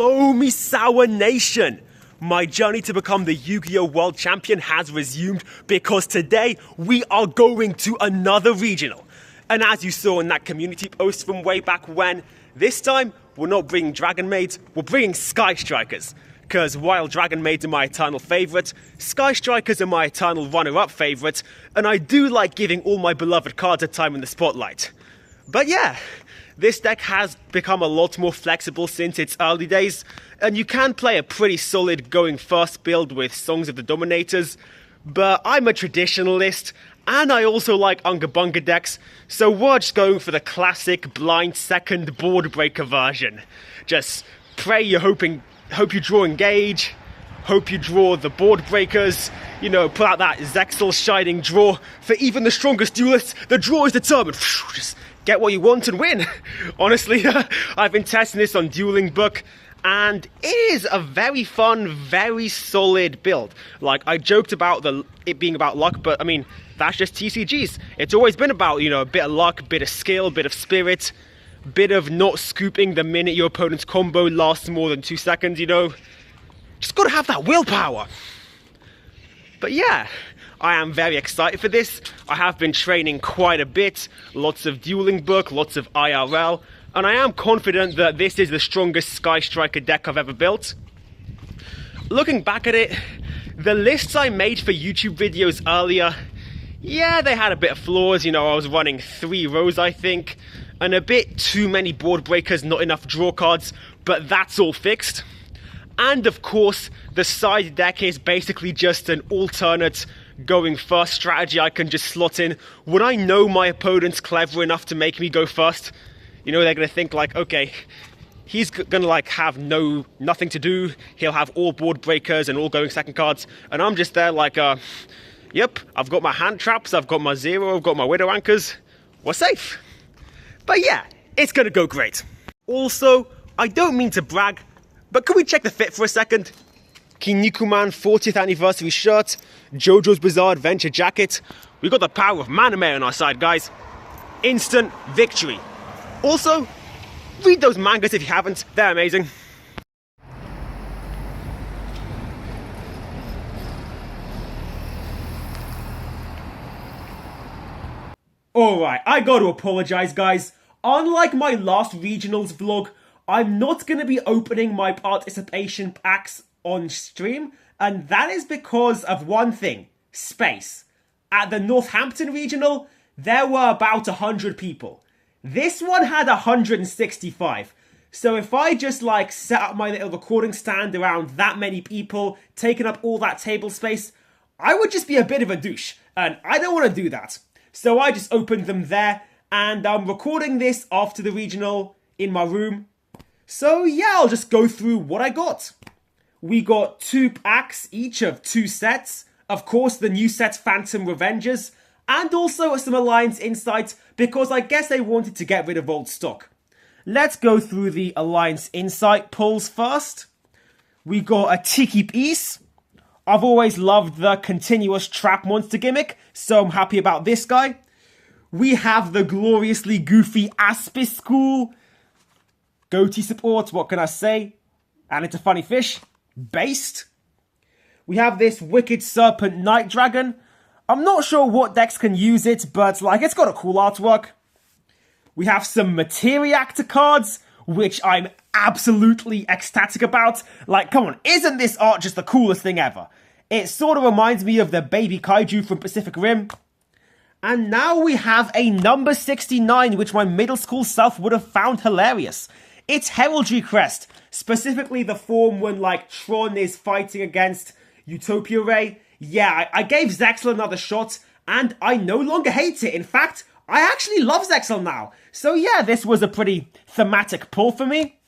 Hello, Misawa Nation! My journey to become the Yu-Gi-Oh! World Champion has resumed because today we are going to another regional. And as you saw in that community post from way back when, this time we're not bringing Dragon Maids, we're bringing Sky Strikers. Because while Dragon Maids are my eternal favourite, Sky Strikers are my eternal runner-up favourite, and I do like giving all my beloved cards a time in the spotlight. But yeah, this deck has become a lot more flexible since its early days, and you can play a pretty solid going first build with Songs of the Dominators, but I'm a traditionalist, and I also like Unga Bunga decks, so we're just going for the classic blind second board breaker version. Just pray hope you draw Engage, hope you draw the board breakers, you know, pull out that Zexal Shining draw. For even the strongest duelists, the draw is determined. Just get what you want and win. Honestly, I've been testing this on Dueling Book, and it is a very fun, very solid build. Like, I joked about it being about luck, but I mean, that's just TCGs. It's always been about, you know, a bit of luck, a bit of skill, a bit of spirit, bit of not scooping the minute your opponent's combo lasts more than 2 seconds, you know. Just gotta have that willpower. But yeah, I am very excited for this. I have been training quite a bit, lots of Dueling Book, lots of IRL, and I am confident that this is the strongest Sky Striker deck I've ever built. Looking back at it, the lists I made for YouTube videos earlier, yeah, they had a bit of flaws. You know, I was running 3 rows, I think, and a bit too many board breakers, not enough draw cards, but that's all fixed. And of course, the side deck is basically just an alternate going first strategy I can just slot in when I know my opponent's clever enough to make me go first. You know, they're gonna think like, okay, he's gonna like have nothing to do, he'll have all board breakers and all going second cards, and I'm just there like, yep, I've got my hand traps, I've got my zero, I've got my widow anchors, we're safe. But yeah, it's gonna go great. Also, I don't mean to brag, but can we check the fit for a second? Kinnikuman 40th anniversary shirt, JoJo's Bizarre Adventure jacket. We got the power of Maname on our side, guys. Instant victory. Also, read those mangas if you haven't, they're amazing. Alright, I gotta apologize, guys. Unlike my last regionals vlog, I'm not going to be opening my participation packs on stream, and that is because of one thing: space. At the Northampton regional, there were about 100 people. This one had 165. So if I just like set up my little recording stand around that many people, taking up all that table space, I would just be a bit of a douche, and I don't want to do that. So I just opened them there, and I'm recording this after the regional in my room. So yeah, I'll just go through what I got. We got 2 packs, each of 2 sets. Of course, the new set Phantom Revengers, and also some Alliance Insights, because I guess they wanted to get rid of old stock. Let's go through the Alliance Insight pulls first. We got a Tiki Piece. I've always loved the continuous trap monster gimmick, so I'm happy about this guy. We have the gloriously goofy Aspis School. Goatee support, what can I say? And it's a funny fish. Based. We have this Wicked Serpent Night Dragon. I'm not sure what decks can use it, but like, it's got a cool artwork. We have some Materiactor cards, which I'm absolutely ecstatic about. Like, come on, isn't this art just the coolest thing ever? It sort of reminds me of the Baby Kaiju from Pacific Rim. And now we have a number 69, which my middle school self would have found hilarious. It's Heraldry Crest, specifically the form when, like, Tron is fighting against Utopia Ray. Yeah, I gave Zexal another shot, and I no longer hate it. In fact, I actually love Zexal now. So yeah, this was a pretty thematic pull for me.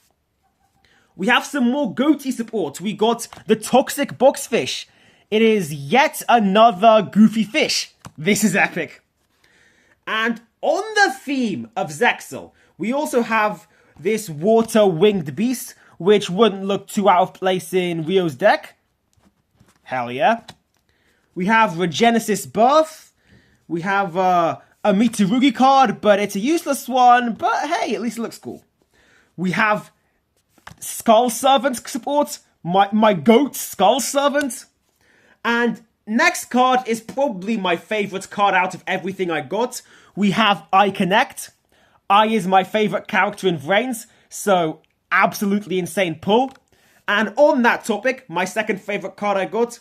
We have some more Goatee support. We got the Toxic Boxfish. It is yet another goofy fish. This is epic. And on the theme of Zexal, we also have this Water Winged Beast, which wouldn't look too out of place in Rio's deck. Hell yeah. We have Regenesis Birth. We have a Mitsurugi card, but it's a useless one. But hey, at least it looks cool. We have Skull Servant support. My GOAT Skull Servant. And next card is probably my favourite card out of everything I got. We have Eye Connect. Eye is my favourite character in Vrains, so absolutely insane pull. And on that topic, my second favourite card I got,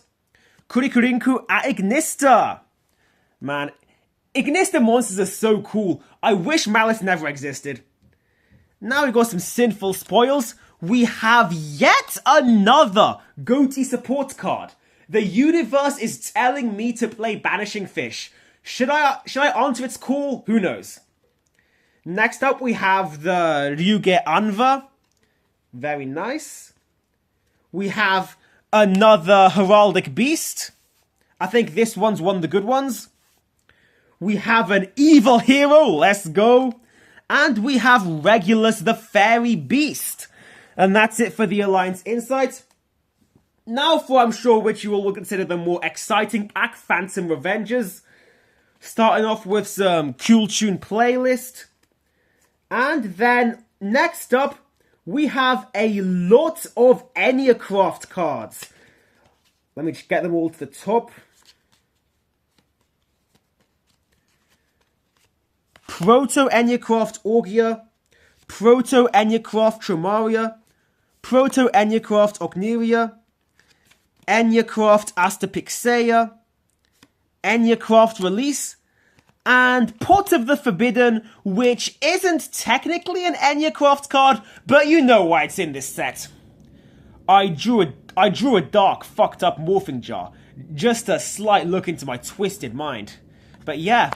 Kurikurinku Aignista. Man, Ignista monsters are so cool. I wish Malice never existed. Now we got some sinful spoils. We have yet another GOATY support card. The universe is telling me to play Banishing Fish. Should I answer its call? Who knows? Next up we have the Ryuge Anva. Very nice. We have another Heraldic Beast. I think this one's one of the good ones. We have an Evil Hero. Let's go. And we have Regulus the Fairy Beast. And that's it for the Alliance Insight. Now for I'm sure which you all will consider the more exciting pack, Phantom Revengers. Starting off with some Cool Tune playlist. And then next up, we have a lot of Enneacraft cards. Let me just get them all to the top. Proto Enneacraft Augia, Proto Enneacraft Tromaria, Proto Enneacraft Ogneria, Enneacraft Astapixeia, Enneacraft Release, and Pot of the Forbidden, which isn't technically an Enneacraft card, but you know why it's in this set. I drew a dark, fucked up morphing jar. Just a slight look into my twisted mind. But yeah,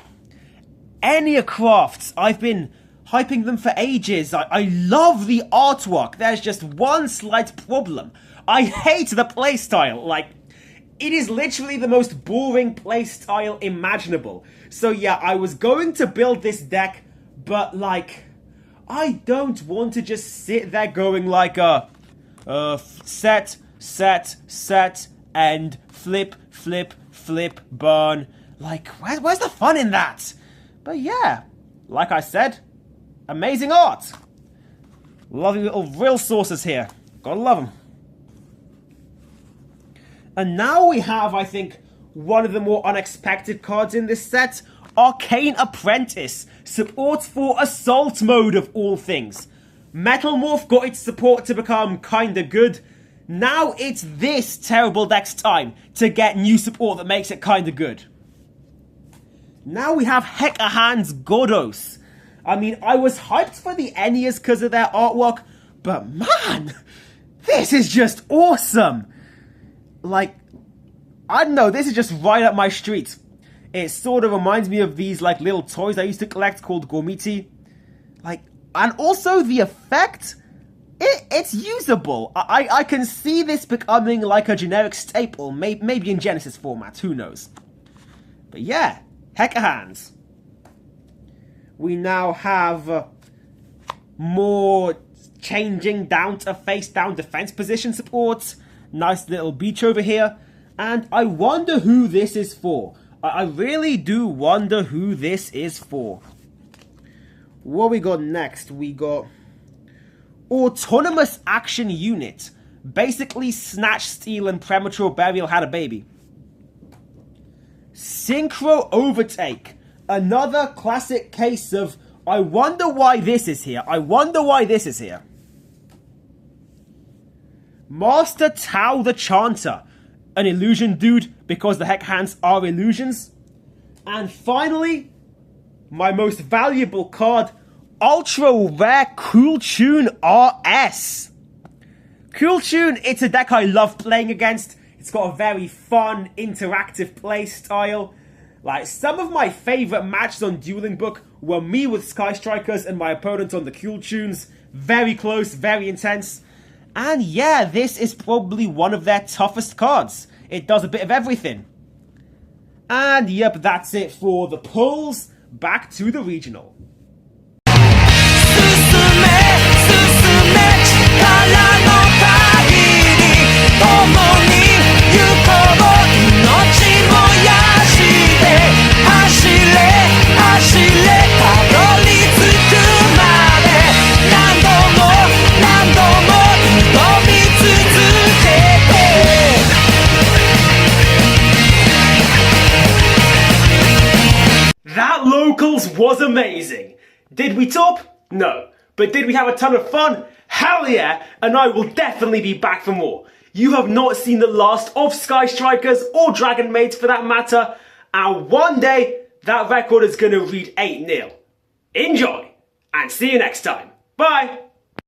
Enneacrafts, I've been hyping them for ages. I love the artwork. There's just one slight problem. I hate the playstyle. Like, it is literally the most boring playstyle imaginable. So yeah, I was going to build this deck, but like, I don't want to just sit there going like set, and flip, burn. Like, where's the fun in that? But yeah, like I said, amazing art. Lovely little real sources here. Gotta love them. And now we have, I think, one of the more unexpected cards in this set. Arcane Apprentice. Support for Assault Mode of all things. Metal Morph got its support to become kinda good. Now it's this terrible deck's time to get new support that makes it kinda good. Now we have Hecahan's Godos. I mean, I was hyped for the Ennias because of their artwork, but man, this is just awesome. Like, I don't know, this is just right up my street. It sort of reminds me of these, like, little toys I used to collect called Gormiti. Like, and also the effect, it's usable. I can see this becoming like a generic staple, maybe in Genesis format, who knows. But yeah, Hecahans. We now have more changing down to face down defense position support. Nice little beach over here. And I wonder who this is for. I really do wonder who this is for. What we got next? We got Autonomous Action Unit. Basically, Snatch, Steal, and Premature Burial had a baby. Synchro Overtake. Another classic case of, I wonder why this is here. I wonder why this is here. Master Tau the Chanter. An illusion dude, because the Hecahands are illusions. And finally, my most valuable card, Ultra Rare Cool Tune RS. Cool Tune, it's a deck I love playing against. It's got a very fun, interactive play style. Like, some of my favourite matches on Dueling Book were me with Sky Strikers and my opponent on the Cool Tunes. Very close, very intense. And yeah, this is probably one of their toughest cards. It does a bit of everything. And yep, that's it for the pulls. Back to the regional. locals was amazing. Did we top? No. But did we have a ton of fun? Hell yeah, and I will definitely be back for more. You have not seen the last of Sky Strikers or Dragon Maids for that matter, and one day that record is going to read 8-0. Enjoy, and see you next time. Bye!